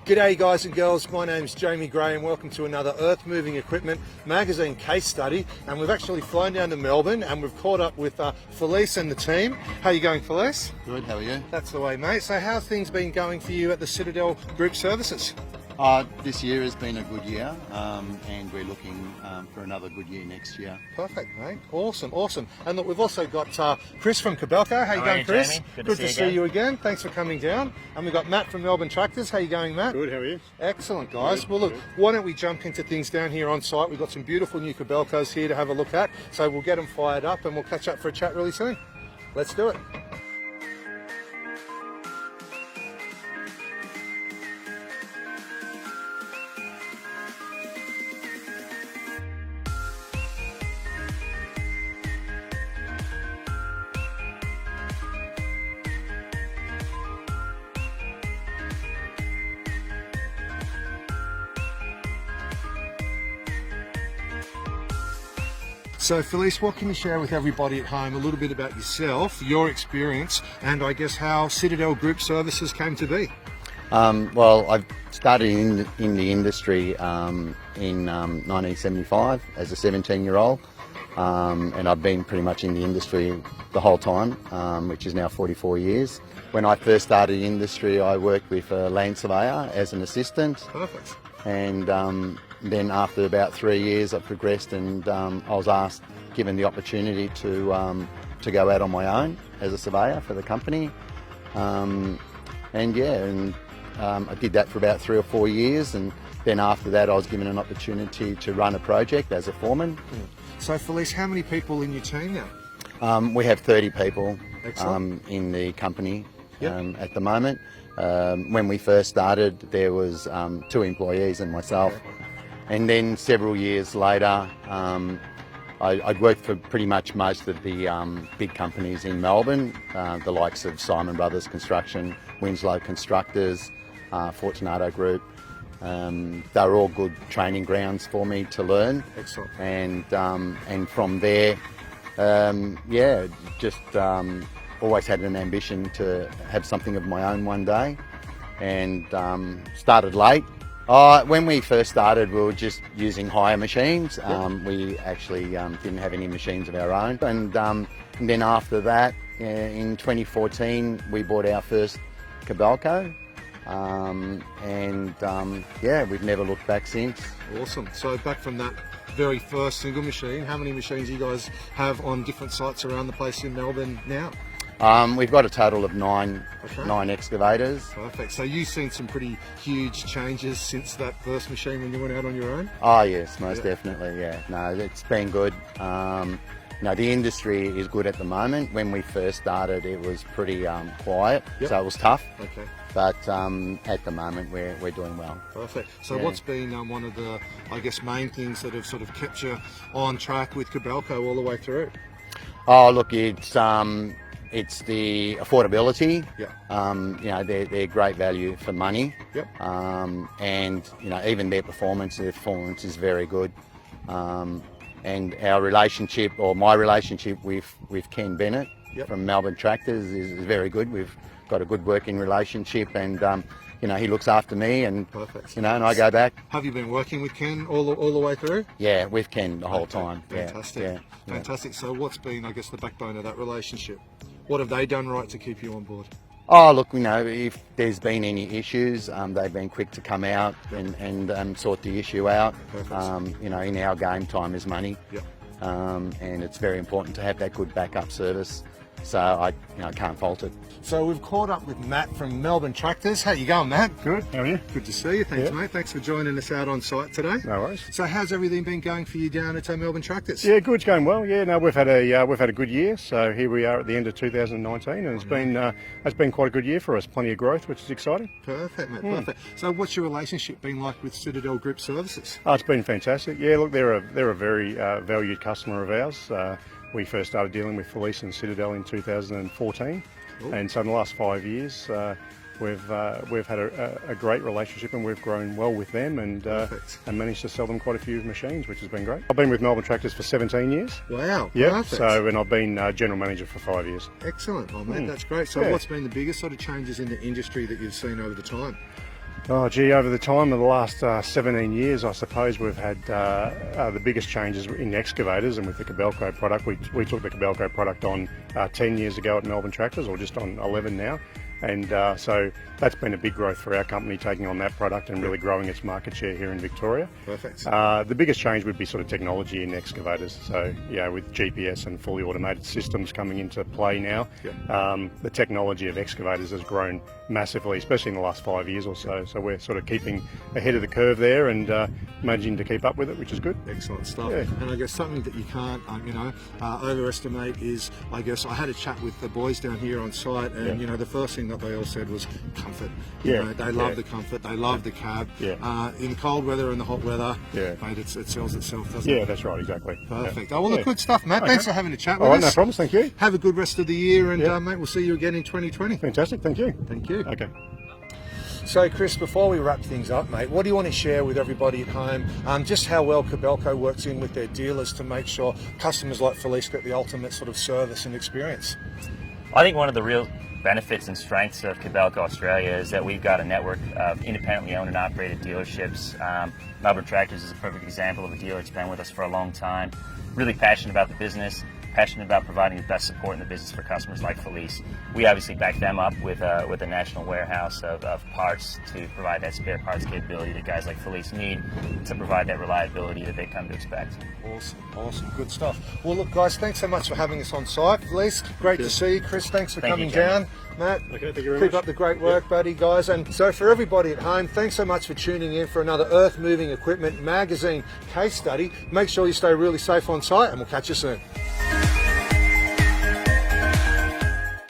G'day guys and girls, my name's Jamie Gray and welcome to another Earth Moving Equipment magazine case study. And we've actually flown down to Melbourne and we've caught up with Felice and the team. How are you going, Felice? Good, how are you? That's the way, mate. So how's things been going for you at the Citadel Group Services? This year has been a good year and we're looking for another good year next year. Perfect, mate. Awesome, awesome. And look, we've also got Chris from Kobelco. How you going, Chris? Jamie? Good to see you again. Thanks for coming down. And we've got Matt from Melbourne Tractors. How you going, Matt? Good, how are you? Excellent, guys. Well, look, why don't we jump into things down here on site? We've got some beautiful new Kobelcos here to have a look at. So we'll get them fired up and we'll catch up for a chat really soon. Let's do it. So Felice, what can you share with everybody at home a little bit about yourself, your experience, and I guess how Citadel Group Services came to be? Well, I started in the industry in 1975 as a 17-year-old and I've been pretty much in the industry the whole time, which is now 44 years. When I first started in the industry, I worked with a land surveyor as an assistant. Perfect. And then after about 3 years I progressed and I was given the opportunity to go out on my own as a surveyor for the company. I did that for about 3 or 4 years, and then after that I was given an opportunity to run a project as a foreman. So Felice, how many people in your team now? We have 30 people Excellent. in the company Yep. at the moment. When we first started there was 2 employees and myself. Okay. And then several years later, I'd worked for pretty much most of the big companies in Melbourne, the likes of Simon Brothers Construction, Winslow Constructors, Fortunato Group. They were all good training grounds for me to learn. Excellent. And from there, always had an ambition to have something of my own one day, and started late. When we first started, we were just using hire machines. We actually didn't have any machines of our own. And then after that, in 2014, we bought our first Kobelco. We've never looked back since. Awesome. So back from that very first single machine, how many machines you guys have on different sites around the place in Melbourne now? We've got a total of 9 excavators. Perfect. So you've seen some pretty huge changes since that first machine when you went out on your own? Oh yes, most definitely, yeah. No, it's been good. The industry is good at the moment. When we first started it was pretty quiet, so it was tough. Okay. But at the moment we're doing well. Perfect. So what's been one of the, I guess, main things that have sort of kept you on track with Kobelco all the way through? Oh look, it's the affordability. Yeah. They're great value for money. Yep. And even their performance is very good. And our relationship, or my relationship with Ken Bennett from Melbourne Tractors is very good. We've got a good working relationship, and he looks after me, and Perfect. and I go back. Have you been working with Ken all the way through? Yeah, with Ken the whole time. Fantastic. Yeah. Fantastic. So what's been, I guess, the backbone of that relationship? What have they done right to keep you on board? Oh look, if there's been any issues, they've been quick to come out and sort the issue out. Perfect. In our game, time is money. Yep. And it's very important to have that good backup service. So I can't fault it. So we've caught up with Matt from Melbourne Tractors. How you going, Matt? Good, how are you? Good to see you. Thanks, mate. Thanks for joining us out on site today. No worries. So how's everything been going for you down at Melbourne Tractors? Yeah, good, it's going well. Yeah, no, we've had a good year. So here we are at the end of 2019, and it's been quite a good year for us. Plenty of growth, which is exciting. Perfect, mate. Perfect. So what's your relationship been like with Citadel Group Services? Oh, it's been fantastic. Yeah, look, they're a very valued customer of ours. We first started dealing with Felice and Citadel in 2014, and so in the last 5 years we've had a great relationship, and we've grown well with them, and managed to sell them quite a few machines, which has been great. I've been with Melbourne Tractors for 17 years. Wow. Yeah. Perfect. So, and I've been general manager for 5 years. Excellent. Oh, mate, that's great. So what's been the biggest sort of changes in the industry that you've seen over the time? Oh gee, over the time of the last 17 years, I suppose we've had the biggest changes in excavators, and with the Kobelco product, we took the Kobelco product on 10 years ago at Melbourne Tractors, or just on 11 now. And so that's been a big growth for our company, taking on that product and really growing its market share here in Victoria. Perfect. The biggest change would be sort of technology in excavators. So yeah, with GPS and fully automated systems coming into play now, the technology of excavators has grown massively, especially in the last 5 years or so. So we're sort of keeping ahead of the curve there and managing to keep up with it, which is good. Excellent stuff. Yeah. And I guess something that you can't, overestimate is, I guess, I had a chat with the boys down here on site, and the first thing that they all said was comfort. They love the comfort, they love the cab. In the cold weather and the hot weather, mate, it sells itself, doesn't it? Yeah, that's right, exactly. Perfect. Oh, well, look, good stuff, Matt. Thanks for having a chat with All right, us. no problems, thank you. Have a good rest of the year, and mate, we'll see you again in 2020. Fantastic, thank you. Thank you. Okay. So, Chris, before we wrap things up, mate, what do you want to share with everybody at home? Just how well Kobelco works in with their dealers to make sure customers like Felice get the ultimate sort of service and experience? I think one of the real benefits and strengths of Kobelco Australia is that we've got a network of independently owned and operated dealerships. Melbourne Tractors is a perfect example of a dealer that's been with us for a long time, really passionate about the business, passionate about providing the best support in the business for customers like Felice. We obviously back them up with a national warehouse of parts to provide that spare parts capability that guys like Felice need to provide that reliability that they come to expect. Awesome, good stuff. Well, look, guys, thanks so much for having us on site. Felice, great to see you. Chris, thanks for coming down. Matt, okay, thank you very keep much. up the great work, buddy, guys. And so for everybody at home, thanks so much for tuning in for another Earth Moving Equipment Magazine case study. Make sure you stay really safe on site, and we'll catch you soon.